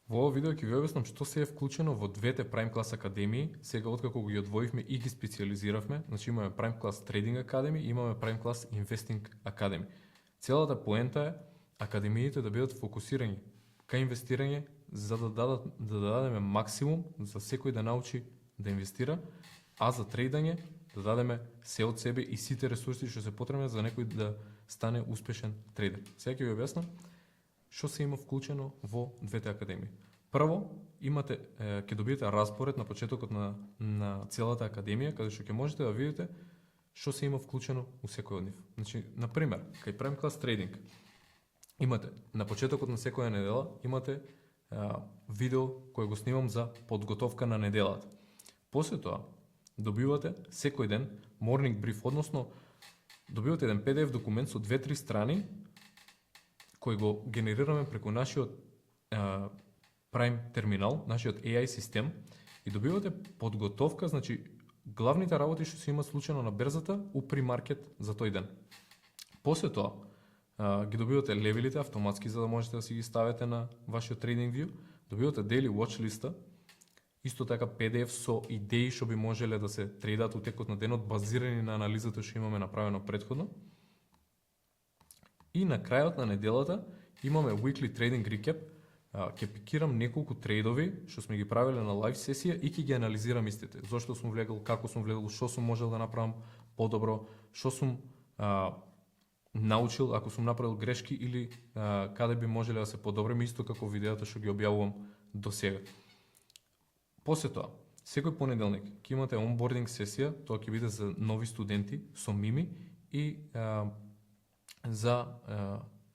Во овој видео ќе ви објаснам што се е вклучено во двете Prime Class академии, сега откако ги одвоивме и ги специализиравме. Значи имаме Prime Class Trading Academy и имаме Prime Class Investing Academy. Целата поента е академиите да бидат фокусирани кај инвестирање за да дадеме максимум за секој да научи да инвестира, а за трейдање да дадеме се од себе и сите ресурси што се потребни за некој да стане успешен трейдер. Сега ќе ви објаснам што се има вклучено во двете академии. Прво, ќе добиете распоред на почетокот на целата академија, каде што ќе можете да видите што се има вклучено у секој од нив. Значи, на пример, кај Prime Class Trading имате на почетокот на секоја недела имате видео кој го снимам за подготовка на неделата. После тоа добивате секој ден morning brief, односно добивате еден PDF документ со 2-3 страни кој го генерираме преку нашиот Prime терминал, нашиот AI систем, и добивате подготовка, значи главните работи што се има случајно на берзата у pre-market за тој ден. После тоа ги добивате левелите автоматски за да можете да си ги ставите на вашиот TradingView, добивате daily watch листа, исто така PDF со идеи што би можеле да се трейдат у текот на денот базирани на анализата што имаме направено претходно. И на крајот на неделата имаме weekly trading recap. Ќе пикирам неколку трейдови што сме ги правеле на лайв сесија и ќе ги анализирам истите. Зошто сум влегол, како сум влегол, што сум можел да направам подобро, што сум научил, ако сум направил грешки или каде би можеле да се подобриме, исто како видеото што ги објавувам до сега. После тоа, секој понеделник ќе имате онбординг сесија, тоа ќе биде за нови студенти со мими и за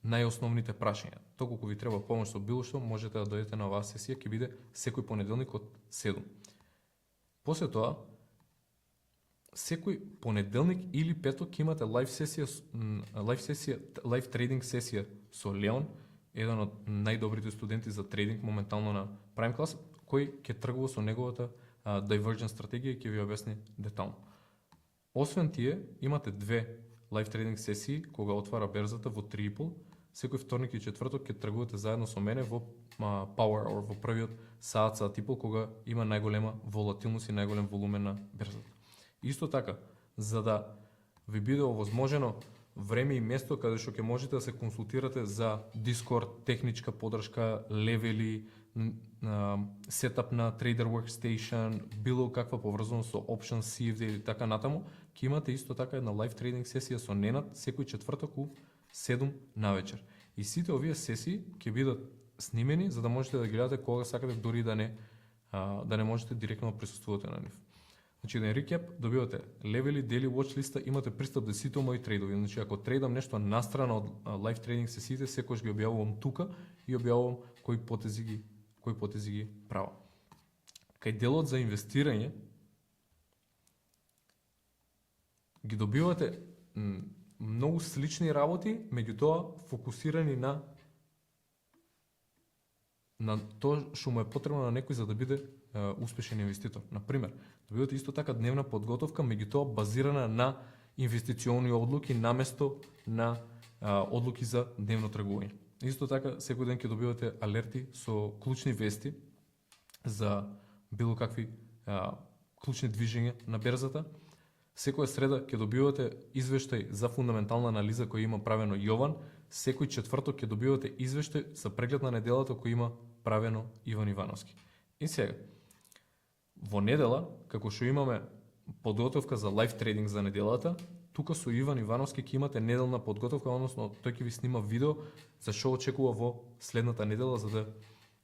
најосновните прашања. Доколку ви треба помош со било што, можете да дојдете на оваа сесија, ќе биде секој понеделник од 7. После тоа, секој понеделник или петок ќе имате лайв трейдинг сесија со Леон, еден од најдобрите студенти за трейдинг моментално на Prime Class, кој ќе тргува со неговата Divergent стратегија и ќе ви објасни детално. Освен тие, имате две лайв трейдинг сесии кога отвара берзата во Triple. Секој вторник и четврток ќе тргувате заедно со мене во Power Hour, во првиот саат типол кога има најголема волатилност и најголем волумен на берзата. Исто така, за да ви биде овозможено време и место каде што ќе можете да се консултирате за Discord, техничка подршка, левели, сетап на Trader Workstation, било каква поврзаност со Options, CFD или така натаму, ќе имате исто така една лайв трейдинг сесија со Ненад секој четврток у 7 навечер. И сите овие сесии ќе бидат снимени за да можете да ги гледате кога сакате, дури да не можете директно да присуствувате на нив. Значи, еден рекап, добивате левели, daily watch листа, имате пристап до сите мои трейдови. Значи, ако трейдам нешто настрана од лайв трейдинг сесиите, секојаш ги објавувам тука и објавувам кои потези ги правам. Кај делот за инвестирање ги добивате многу слични работи, меѓутоа фокусирани на тоа што му е потребно на некој за да биде успешен инвеститор. Например, добивате исто така дневна подготовка, меѓутоа базирана на инвестициони одлуки наместо на одлуки за дневно тргување. Исто така, секој ден ќе добивате алерти со клучни вести за било какви клучни движења на берзата. Секоја среда ќе добивате извештај за фундаментална анализа кој има правено Јован. Секој четврток ќе добивате извештај за преглед на неделата кој има правено Иван Ивановски. И сега, во недела, како што имаме подготовка за лайв трейдинг за неделата, тука со Иван Ивановски ќе имате неделна подготовка, односно тој ќе ви снима видео за што очекува во следната недела за да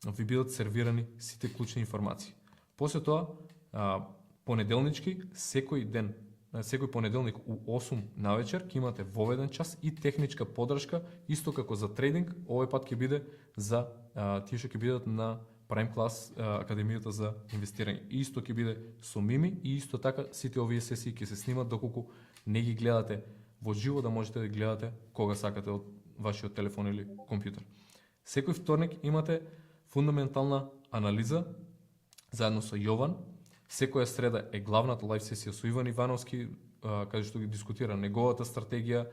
ви бидат сервирани сите клучни информации. После тоа, понеделнички, секој понеделник у 8 навечер ќе имате воведен час и техничка подршка, исто како за трейдинг, овој пат ќе биде за тие што ќе бидат на Prime Class академијата за инвестирање. Исто ќе биде со мими и исто така сите овие сесии ќе се снимат доколку не ги гледате во живо, да можете да гледате кога сакате од вашиот телефон или компјутер. Секој вторник имате фундаментална анализа заедно со Јован. Секоја среда е главната лайв сесија со Иван Ивановски, каде што ги дискутира неговата стратегија,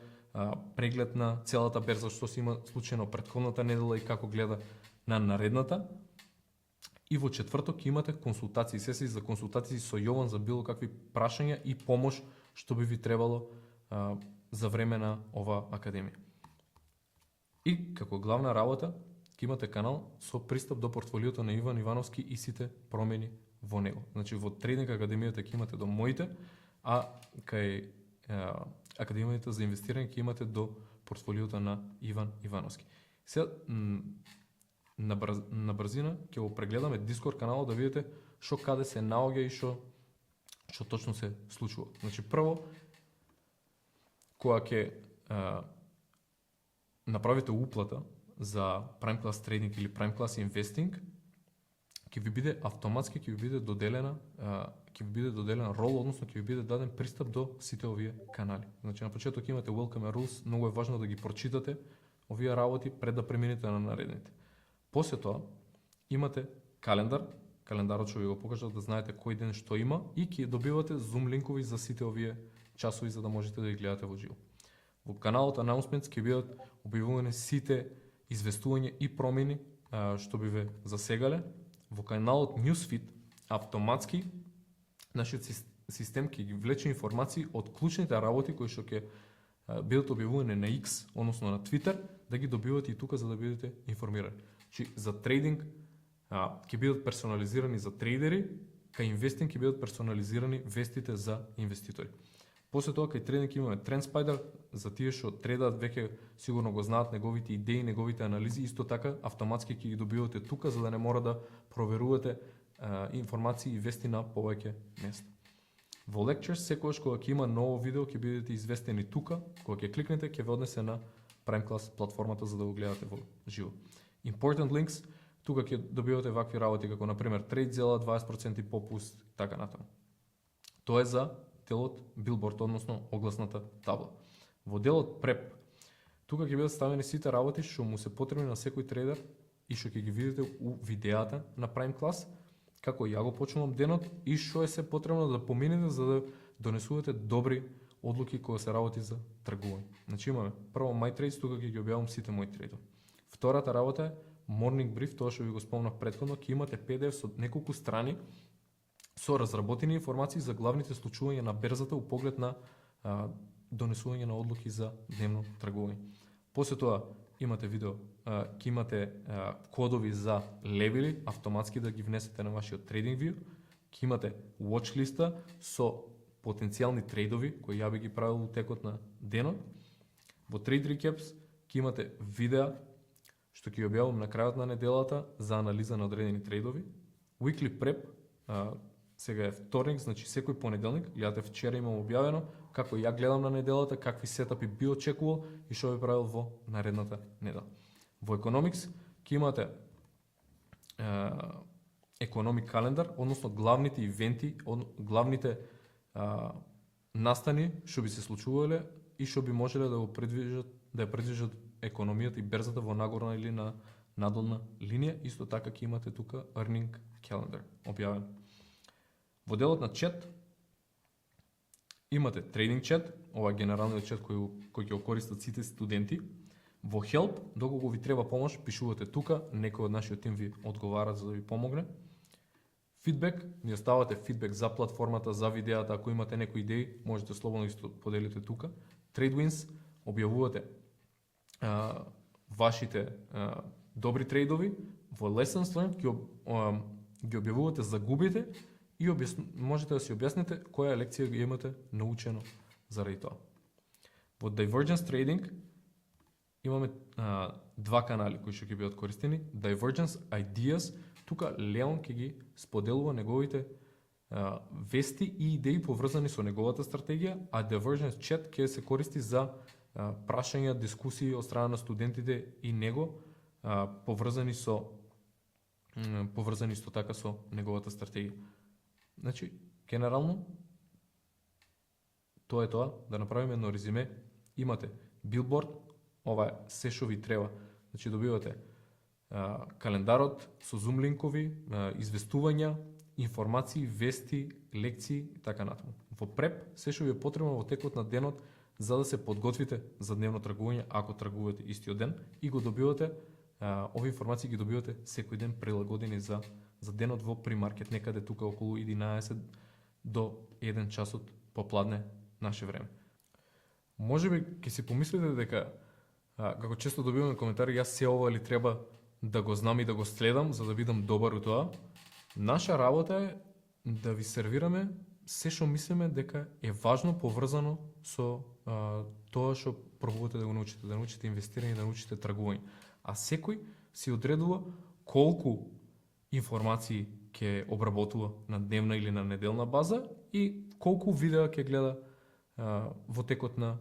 преглед на целата берза што се има случајно претходната недела и како гледа на наредната. И во четврток имате консултации, сесии за консултации со Јован за било какви прашања и помош што би ви требало за време на ова академија. И како главна работа, ќе имате канал со пристап до портфолиото на Иван Ивановски и сите промени во него. Значи во Трейдинг академијата ќе имате до моите, а кај академијата за инвестирање ќе имате до портфолиото на Иван Ивановски. Сега на брзина ќе го прегледаме Дискорд каналот да видите што каде се наоѓа и што точно се случува. Значи прво, кога ќе направите уплата за Prime Class Trading или Prime Class Investing, ќе ви биде автоматски ќе ви биде доделена рол, односно ќе ви биде даден пристап до сите овие канали. Значи на почеток имате Welcome Rules, многу е важно да ги прочитате овие работи пред да преминете на наредните. После тоа имате календарот што ви го покажа да знаете кој ден што има и ќе добивате Zoom линкови за сите овие часови за да можете да ги гледате во живо. Во каналот Announcements ќе бидат објавувани сите известувања и промени што би ве засегале. Во каналот Newsfeed автоматски нашиот систем ќе ги влече информации од клучните работи кои што ќе бидат објавувани на X, односно на Twitter, да ги добивате и тука за да бидете информирани. Значи за трейдинг ќе бидат персонализирани за трейдери, кај инвестинг ќе бидат персонализирани вестите за инвеститори. После тоа кај трейдинг имаме TrendSpider, за тие што тредат веќе сигурно го знаат неговите идеи, неговите анализи, исто така автоматски ќе ги добивате тука за да не мора да проверувате информации и вести на повеќе места. Во Lectures секогаш кога ќе има ново видео ќе бидете известени тука, кога ќе кликнете ќе ве однесе на Prime Class платформата за да го гледате во живо. Important links, тука ќе добивате вакви работи како на пример TradeZilla 20% попуст и така натаму. Тоа е за делот Billboard, односно огласната табла. Во делот Prep, тука ќе бидат ставени сите работи што му се потребни на секој трейдер и што ќе ги видите у видеата на Prime Class, како ја го почнувам денот и што е се потребно да поминете за да донесувате добри одлуки кога се работи за тргување. Значи имаме прво My Trades, тука ќе ги објавам сите мои трейдови. Втората работа е Morning Brief, тоа што ви го спомнав претходно, ќе имате PDF со неколку страни со разработени информации за главните случувања на берзата у поглед на донесување на одлуки за дневно тргување. После тоа имате видео, ќе имате кодови за левели, автоматски да ги внесете на вашиот TradingView, ќе имате watch листа со потенцијални трейдови кои ја би ги правил у текот на денот. Во Trade Recaps ќе имате видеа што ќе објавам на крајот на неделата за анализа на одредени трейдови. Weekly Prep, сега е вторник, значи секој понеделник, гледате вчера имам објавено како ја гледам на неделата, какви сетапи би очекувал и што би правил во наредната недела. Во Economics ќе имате Economic Calendar, односно главните ивенти, главните настани што би се случувале и што би можеле да го предвижат, да ја предвижат економијата и берзата во нагорна или на надолна линија. Исто така ќе имате тука Earning Calendar објавен. Во делот на чат имате Trading Chat, ова е генералниот чат кој ќе го користат сите студенти. Во Help, доколку ви треба помош, пишувате тука, некој од нашиот тим ви одговара за да ви помогне. Фидбек, ни оставате фидбек за платформата, за видеата, ако имате некои идеи, можете слободно ги поделите тука. TradeWins, објавувате вашите добри трейдови. Во Lessons Learned ги објавувате загубите и можете да си објасните која лекција ги имате научено заради тоа. Во Divergence Trading имаме два канали кои што ќе бидат користени. Divergence Ideas, тука Леон ќе ги споделува неговите вести и идеи поврзани со неговата стратегија, а Divergence Chat ќе се користи за прашања, дискусии од страна на студентите и него поврзани исто така со неговата стратегија. Значи, генерално тоа е тоа, да направиме едно резиме. Имате Billboard, ова е се што ви треба. Значи добивате календарот со Zoom линкови, известувања, информации, вести, лекции и така натаму. Во Prep се што ви е потребно во текот на денот за да се подготвите за дневно тргување, ако тргувате истиот ден, и го добивате Овие информации ги добивате секој ден прилагодени за денот во примаркет, некаде тука околу 11 до 1 часот попладне наше време. Можеби ќе си помислите дека како често добиваме коментари, јас се ова ли треба да го знам и да го следам за да бидам добар у тоа. Наша работа е да ви сервираме се што мислиме дека е важно поврзано со тоа што пробувате да го научите инвестирање, да научите тргување. А секој си одредува колку информации ќе обработува на дневна или на неделна база и колку видеа ќе гледа во текот на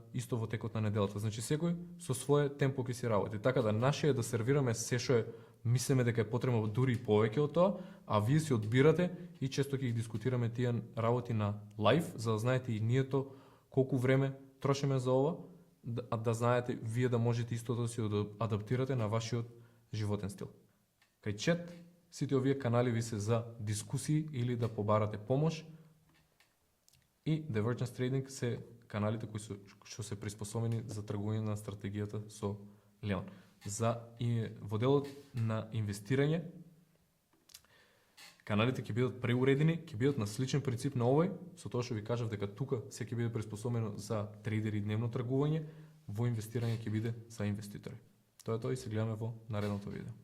неделата. Значи секој со свое темпо ќе си работи. Така да наше е да сервираме се што мислиме дека е потребно, дури и повеќе од тоа, а вие си одбирате и често ќе ги дискутираме тие работи на лайв, за да знаете и нието колку време трошиме за ова, да знаете вие да можете истото да си адаптирате на вашиот животен стил. Кај чат, сите овие канали ви се за дискусии или да побарате помош, и Divergence Trading се каналите кои што се приспособени за тргување на стратегијата со Леон. Во делот на инвестирање, каналите ќе бидат преуредени, ќе бидат на сличен принцип на овој, со тоа што ви кажав дека тука се ќе биде приспособено за трейдери дневно тргување, во инвестирање ќе биде за инвеститори. Тоа е тоа и се гледаме во наредното видео.